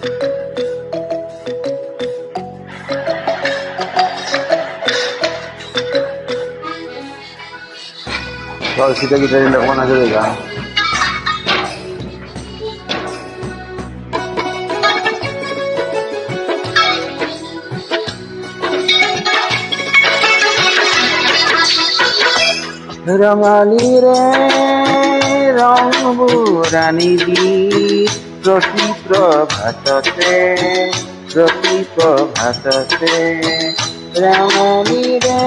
Kalau kita tidak mana saja kan. রঙালি রে রং বুড়ানিবি প্রতি প্রভাততে রঙালি রে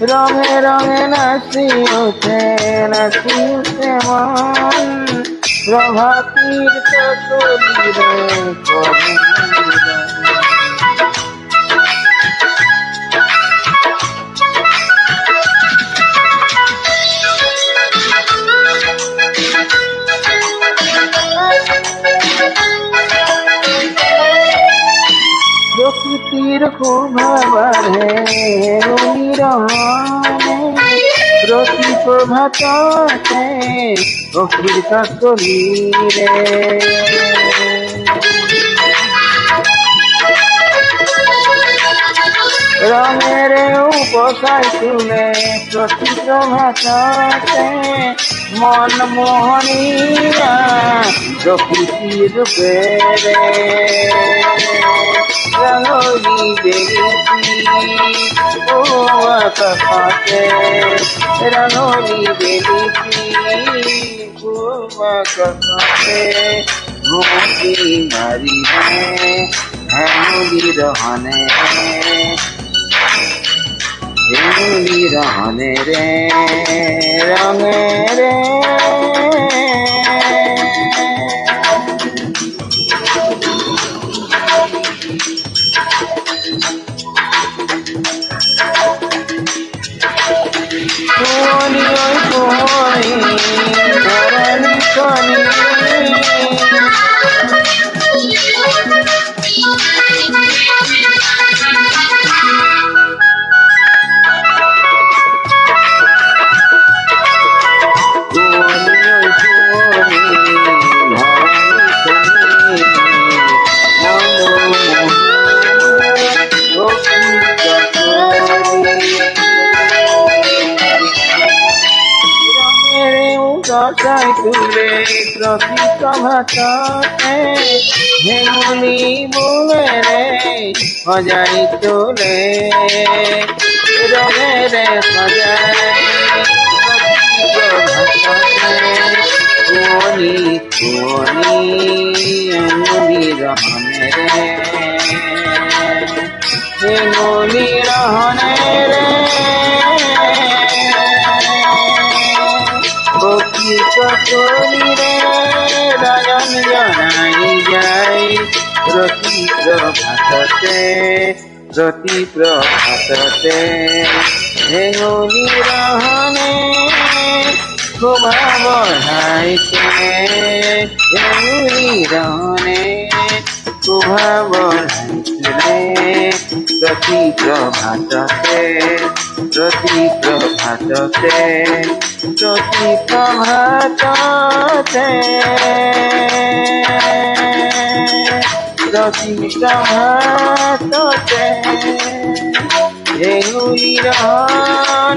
রঙে রঙে নাচি উঠে মন প্রভাতীর চতুরিরে প্রকৃতির খুবাবারে প্রতি প্রভাতে অখির কাকলি রে রঙের উপসায় তুলে প্রতি প্রভাতে মন মোহনিয়া প্রকৃতির রূপে রে রঙলি বেরিয়েছি ও আকাশে রঙলি বেরিয়েছি ও আকাশে ঘুমটি মারিবে হেমলি রহনে রে রঙে রে তুলে প্রতি প্রভাতে হেমলি বলে রে সজাই তোলে রঙে রে সজাই কুয়নি হেমলি রহনে রে হেমলি রহনে রে চকলি রে রাজন জনাই যাই প্রতি প্রভাততে হেঙ্গুলি রহনে শোভা বঢ়াইছে হেঙ্গুলি রহনে শোভা বঢ়াইছিলে প্রতি প্রভাততে প্রতি প্রভাততে হেঙ্গুলি রহনে